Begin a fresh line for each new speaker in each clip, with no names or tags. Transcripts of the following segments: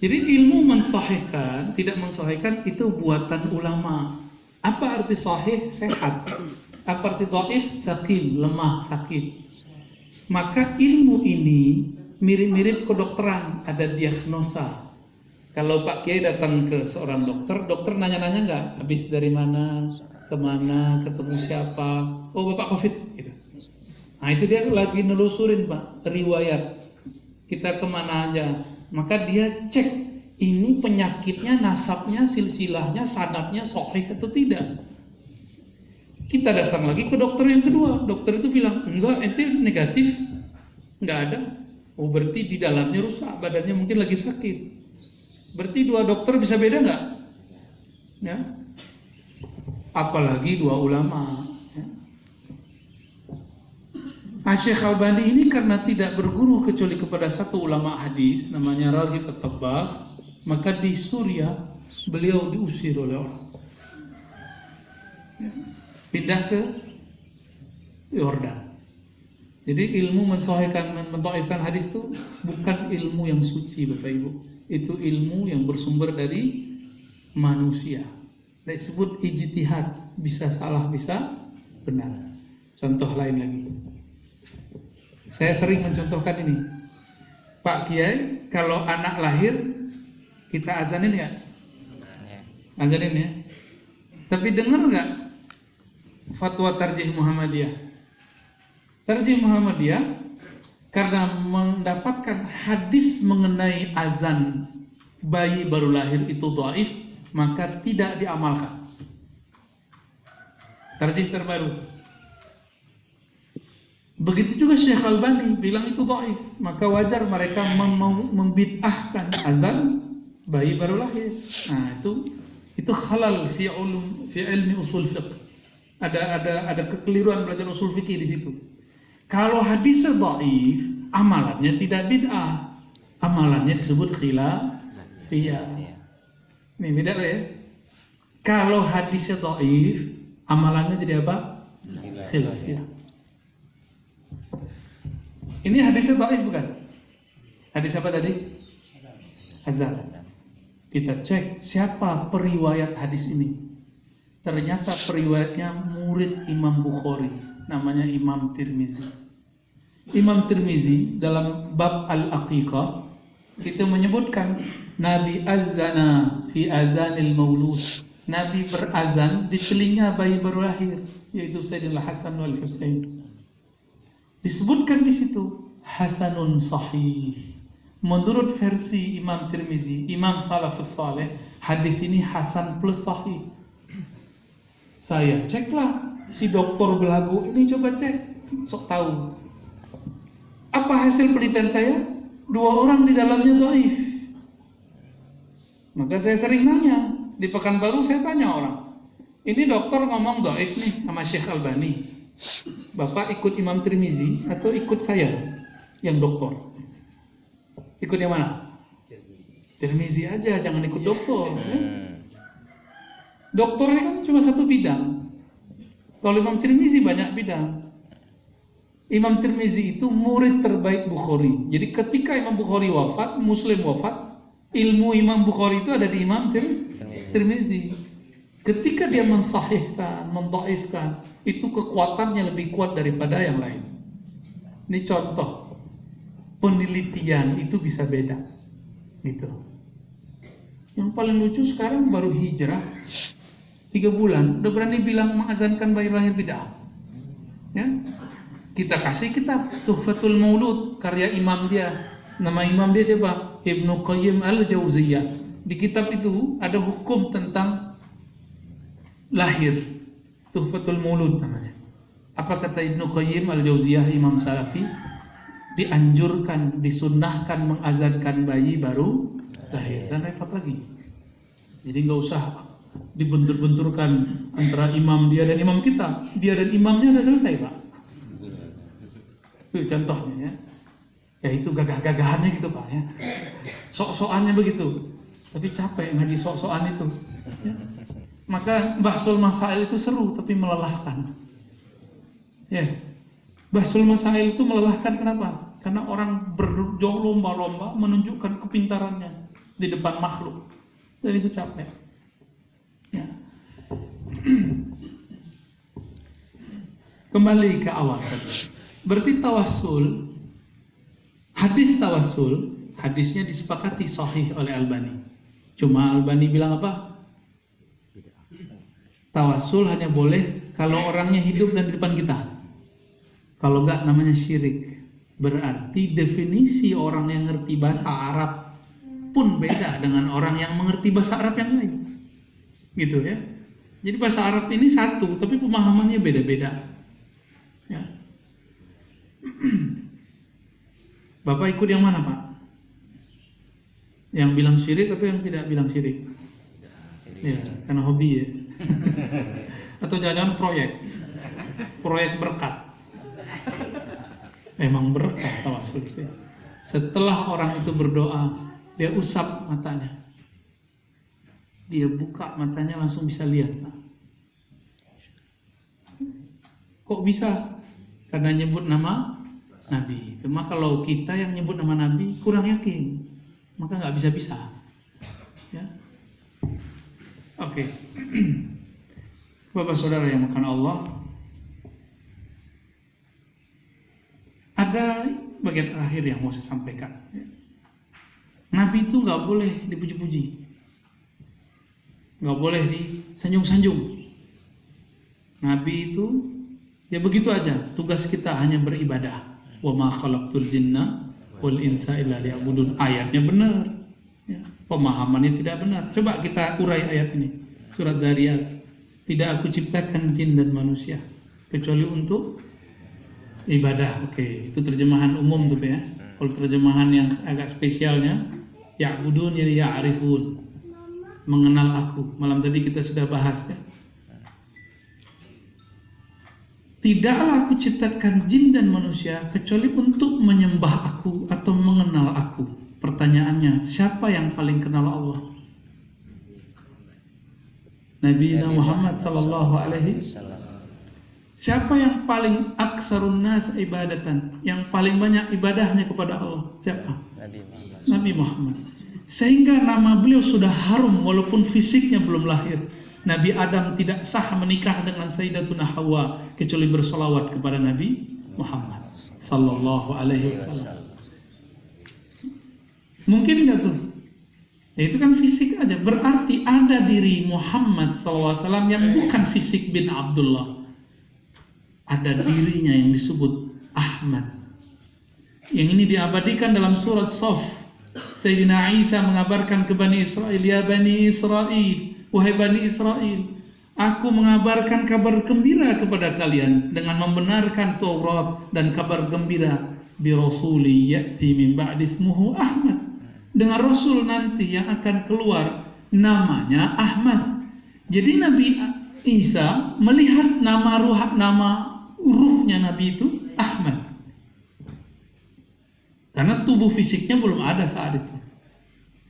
Jadi ilmu mensahihkan, tidak mensahihkan itu buatan ulama. Apa arti sahih? Sehat. Apa arti dhaif? Sakim, lemah, sakit. Maka ilmu ini mirip-mirip kedokteran, ada diagnosa. Kalau Pak Kiai datang ke seorang dokter, dokter nanya-nanya nggak? Habis dari mana, kemana, ketemu siapa? Oh, Bapak COVID. Gitu. Nah itu dia lagi nelusurin Pak, riwayat. Kita kemana aja. Maka dia cek, ini penyakitnya, nasabnya, silsilahnya, sanadnya sahih atau tidak. Kita datang lagi ke dokter yang kedua. Dokter itu bilang, enggak, ente negatif. Enggak ada. Oh berarti di dalamnya rusak, badannya mungkin lagi sakit. Berarti dua dokter bisa beda enggak? Ya. Apalagi dua ulama. Ya. Syekh Albani ini karena tidak berguru kecuali kepada satu ulama hadis, namanya Raghib At-Tabbagh, maka di Suriah beliau diusir oleh orang. Ya. Pindah ke Yordan. Jadi ilmu mensahihkan, menthaifkan hadis itu bukan ilmu yang suci Bapak Ibu. Itu ilmu yang bersumber dari manusia. Disebut ijtihad, bisa salah, bisa benar. Contoh lain lagi. Saya sering mencontohkan ini. Pak Kiai, kalau anak lahir kita azanin ya? Azanin ya. Tapi dengar nggak fatwa Tarjih Muhammadiyah? Tarjih Muhammadiyah karena mendapatkan hadis mengenai azan bayi baru lahir itu dhaif, maka tidak diamalkan. Tarjih terbaru. Begitu juga Syekh Albani bilang itu dhaif, maka wajar mereka membid'ahkan azan bayi baru lahir. Nah, itu halal fi ilmi usul fiqh. Ada kekeliruan belajar usul fikih di situ. Kalau hadisnya dhaif, amalannya tidak bid'ah. Amalannya disebut khilafiyah. Ini beda ya. Kalau hadisnya dhaif, amalannya jadi apa? Khilafiyah. Ini hadisnya dhaif bukan? Hadis apa tadi? Azan. Kita cek siapa periwayat hadis ini. Ternyata periwayatnya murid Imam Bukhari, namanya Imam Tirmizi. Imam Tirmizi dalam bab Al-Aqiqah itu menyebutkan Nabi azana fi azanil maulud. Nabi berazan di telinga bayi baru lahir, yaitu Sayyidina Hasan wal Husain. Disebutkan di situ hasanun sahih. Menurut versi Imam Tirmizi, Imam Salafus Saleh, hadis ini hasan plus sahih. Saya ceklah si dokter belagu ini, coba cek, sok tahu. Apa hasil penelitian saya? 2 orang di dalamnya dhaif. Maka saya sering nanya, di Pekanbaru saya tanya orang, ini dokter ngomong dhaif nih sama Syekh Albani, Bapak ikut Imam Tirmizi atau ikut saya yang dokter? Ikut yang mana? Tirmizi aja, jangan ikut dokter. Dokter ini kan cuma satu bidang. Kalau Imam Tirmizi banyak bidang. Imam Tirmizi itu murid terbaik Bukhari. Jadi ketika Imam Bukhari wafat, Muslim wafat, ilmu Imam Bukhari itu ada di Imam Tirmizi. Ketika dia mensahihkan, mendhaifkan, itu kekuatannya lebih kuat daripada yang lain. Ini contoh. Penelitian itu bisa beda. Gitu. Yang paling lucu sekarang baru hijrah 3 bulan udah berani bilang mengazankan bayi lahir bid'ah. Ya. Kita kasih kitab Tuhfatul Maulud karya imam dia. Nama imam dia siapa? Ibnu Qayyim Al-Jauziyah. Di kitab itu ada hukum tentang lahir. Tuhfatul Maulud namanya. Apa kata Ibnu Qayyim Al-Jauziyah, Imam Salafi? Dianjurkan, disunnahkan mengazankan bayi baru lahir. Dan repot lagi. Jadi nggak usah dibentur-benturkan antara imam dia dan imam kita. Dia dan imamnya udah selesai, Pak. Itu contohnya ya. Ya itu gagah-gagahannya gitu, Pak ya. Sok-sokannya begitu. Tapi capek ngaji sok-sokan itu. Ya. Maka Bahsul Masail itu seru tapi melelahkan. Ya. Bahsul Masail itu melelahkan kenapa? Karena orang berlomba-lomba menunjukkan kepintarannya. di depan makhluk, dan itu capek. Ya. Kembali ke awal tadi. Berarti tawassul, hadisnya disepakati sahih oleh Albani. Cuma Albani bilang apa? Tawassul hanya boleh kalau orangnya hidup dan di depan kita. Kalau enggak namanya syirik. Berarti definisi orang yang ngerti bahasa Arab pun beda dengan orang yang mengerti bahasa Arab yang lain. Gitu ya. Jadi bahasa Arab ini satu, tapi pemahamannya beda-beda. Ya. Bapak ikut yang mana, Pak? Yang bilang syirik atau yang tidak bilang syirik? Ya, karena hobi ya. Atau jangan-jangan proyek berkat. Memang berkat tawassul itu. Setelah orang itu berdoa, dia usap matanya. Dia buka matanya langsung bisa lihat, Pak. Kok bisa? Karena nyebut nama Nabi. Cuma kalau kita yang nyebut nama Nabi kurang yakin, maka nggak bisa-bisa. Ya. Oke. Bapak saudara yang makan Allah, ada bagian akhir yang mau saya sampaikan. Nabi itu nggak boleh dipuji-puji, nggak boleh disanjung-sanjung. Nabi itu ya begitu aja. Tugas kita hanya beribadah. Wa ma khalaqtul jinna wal insa illa liya'budun. Ayatnya benar. Ya, pemahamannya tidak benar. Coba kita urai ayat ini. Surat Dzariyat. Tidak aku ciptakan jin dan manusia kecuali untuk ibadah. Oke, itu terjemahan umum tuh ya. Kalau terjemahan yang agak spesialnya, ya'budun yani ya'rifun. Mengenal aku. Malam tadi kita sudah bahas ya. Tidaklah aku ciptakan jin dan manusia kecuali untuk menyembah aku atau mengenal aku. Pertanyaannya, siapa yang paling kenal Allah? Nabi Muhammad sallallahu alaihi wasallam. Siapa yang paling aksarun nas ibadatan, yang paling banyak ibadahnya kepada Allah? Siapa? Nabi Muhammad. Sehingga nama beliau sudah harum walaupun fisiknya belum lahir. Nabi Adam tidak sah menikah dengan Sayyidatuna Hawa kecuali bersolawat kepada Nabi Muhammad sallallahu alaihi wasallam. Mungkin enggak tuh? Ya, itu kan fisik aja. Berarti ada diri Muhammad SAW yang bukan fisik bin Abdullah. Ada dirinya yang disebut Ahmad. Yang ini diabadikan dalam surat Shaf. Sayyidina Isa mengabarkan ke Bani Israel, ya Bani Israel, wahai Bani Israel, aku mengabarkan kabar gembira kepada kalian dengan membenarkan Taurat dan kabar gembira bi rasuli ya'ti min ba'di ismuhu Ahmad. Dengan Rasul nanti yang akan keluar namanya Ahmad. Jadi Nabi Isa melihat nama ruhnya Nabi itu Ahmad. Karena tubuh fisiknya belum ada saat itu.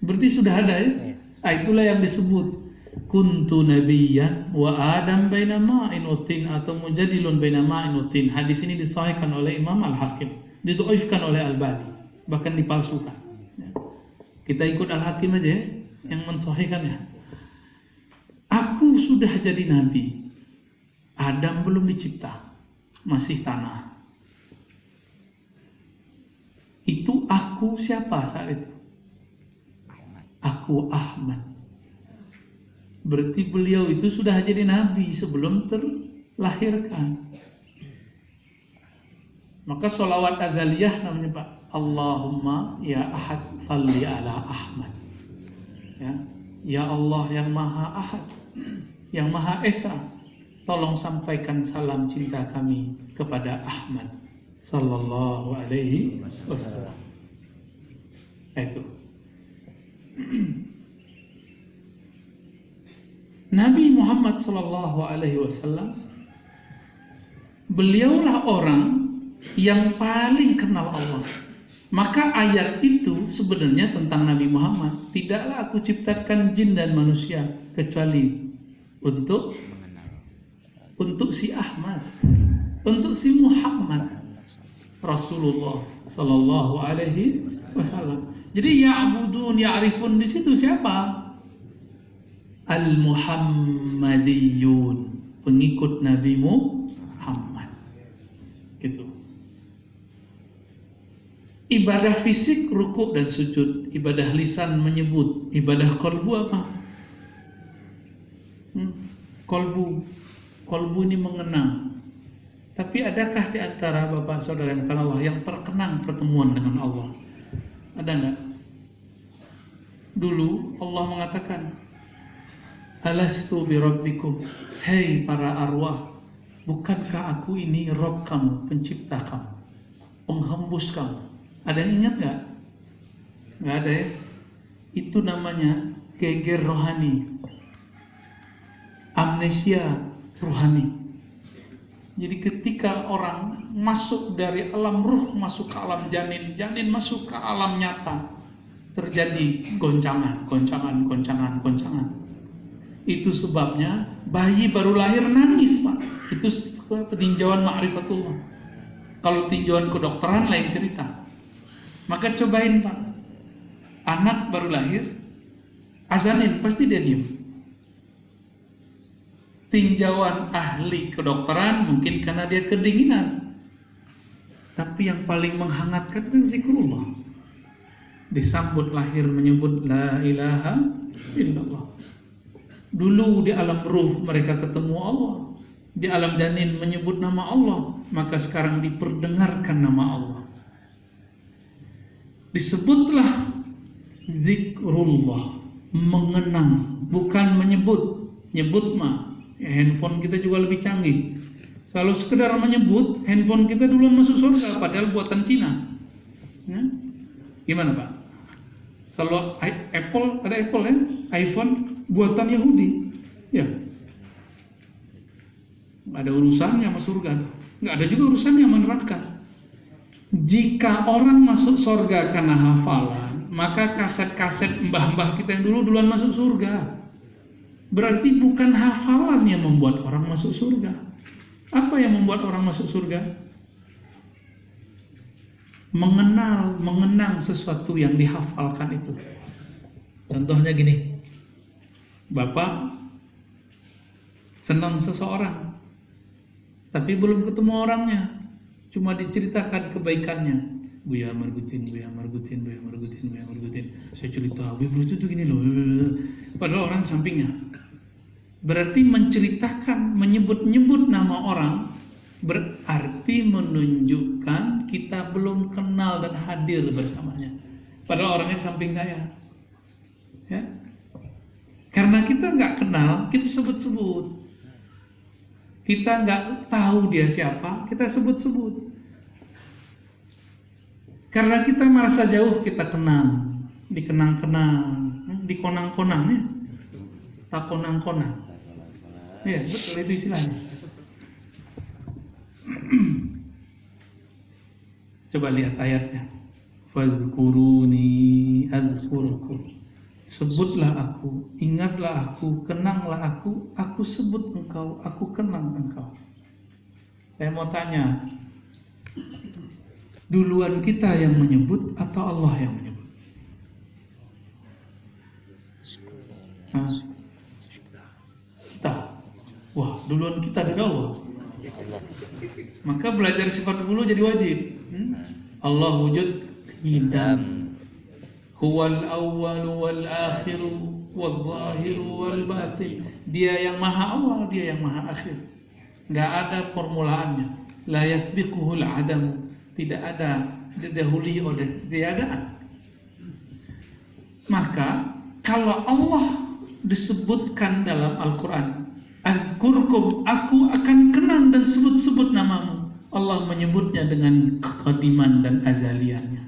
Berarti sudah ada ya. Nah, itulah yang disebut kuntu nabiyyan wa adam baina ma'in wa tin atau mujadilun baina ma'in wa tin. Hadis ini disahihkan oleh Imam Al-Hakim, didhaifkan oleh Albani, bahkan dipalsukan. Kita ikut Al-Hakim aja ya, yang mensahihkannya. Aku sudah jadi nabi. Adam belum dicipta, masih tanah. Itu aku siapa saat itu? Aku Ahmad. Berarti beliau itu sudah jadi nabi sebelum terlahirkan. Maka sholawat azaliyah namanya Pak. Allahumma ya ahad salli ala Ahmad. Ya Allah yang maha ahad, yang maha esa, tolong sampaikan salam cinta kami kepada Ahmad sallallahu alaihi wasallam. Itu Nabi Muhammad sallallahu alaihi wasallam, beliaulah orang yang paling kenal Allah. Maka ayat itu sebenarnya tentang Nabi Muhammad. Tidaklah aku ciptakan jin dan manusia kecuali untuk si Ahmad, untuk si Muhammad Rasulullah sallallahu alaihi wasallam. Jadi ya'budun, ya'rifun di situ siapa? Al-Muhammadiyun, pengikut Nabi Muhammad. Gitu. Ibadah fisik rukuk dan sujud, ibadah lisan menyebut, ibadah qalbu apa? Qalbu ini mengenang. Tapi adakah di antara Bapak Saudara yang bukan Allah yang terkenang pertemuan dengan Allah? Ada enggak? Dulu Allah mengatakan, Alastu bi rabbikum, hei para arwah, bukankah aku ini Rabb kamu, pencipta kamu, penghembus kamu? Ada yang ingat nggak? Nggak ada ya? Itu namanya geger rohani, amnesia rohani. Jadi ketika orang masuk dari alam ruh masuk ke alam janin, janin masuk ke alam nyata, terjadi goncangan. Itu sebabnya bayi baru lahir nangis, Pak. Itu peninjauan ma'rifatullah. Kalau tinjauan kedokteran lain cerita. Maka cobain, Pak. Anak baru lahir, azanin, pasti dia diam. Tinjauan ahli kedokteran mungkin karena dia kedinginan. Tapi yang paling menghangatkan kan zikrullah. Disambut lahir menyebut la ilaha illallah. Dulu di alam ruh mereka ketemu Allah, di alam janin menyebut nama Allah, maka sekarang diperdengarkan nama Allah. Disebutlah zikrullah, mengenang, bukan menyebut. Nyebut mah, ya handphone kita juga lebih canggih. Kalau sekedar menyebut, handphone kita duluan masuk surga, padahal buatan Cina. Ya? Gimana Pak? Kalau Apple, ada Apple ya, iPhone buatan Yahudi, ya, nggak ada urusannya sama surga, nggak ada juga urusannya sama neraka. Jika orang masuk surga karena hafalan, maka kaset-kaset mbah-mbah kita yang duluan masuk surga. Berarti bukan hafalan yang membuat orang masuk surga. Apa yang membuat orang masuk surga? Mengenang sesuatu yang dihafalkan itu. Contohnya gini, Bapak senang seseorang, tapi belum ketemu orangnya, cuma diceritakan kebaikannya. Buya Margutin. Saya cerita, Buya Margutin itu gini loh. Padahal orang sampingnya. Berarti menceritakan, menyebut-nyebut nama orang, berarti menunjukkan kita belum kenal dan hadir bersamanya. Padahal orangnya di samping saya. Ya. Karena kita nggak kenal, kita sebut-sebut. Kita nggak tahu dia siapa, kita sebut-sebut. Karena kita merasa jauh, kita kenang, dikenang-kenang, dikonang-konang ya. Tak konang-konang. Ya, betul itu istilahnya. Coba lihat ayatnya. Fazkuruni azkurkum. Sebutlah aku, ingatlah aku, kenanglah aku sebut engkau, aku kenang engkau. Saya mau tanya, duluan kita yang menyebut atau Allah yang menyebut? Kita. Wah, duluan kita dari Allah. Maka belajar sifat dulu jadi wajib. Allah wujud hidam. Huwal awwalu wal akhiru wal zahiru wal batin. Dia yang maha awal, dia yang maha akhir. Enggak ada formulaannya. La yasbiquhul adamu. Tidak ada didahului oleh tiadaan. Maka kalau Allah disebutkan dalam Al-Quran, azkurkum, aku akan kenang dan sebut-sebut namamu. Allah menyebutnya dengan kekadiman dan azaliannya.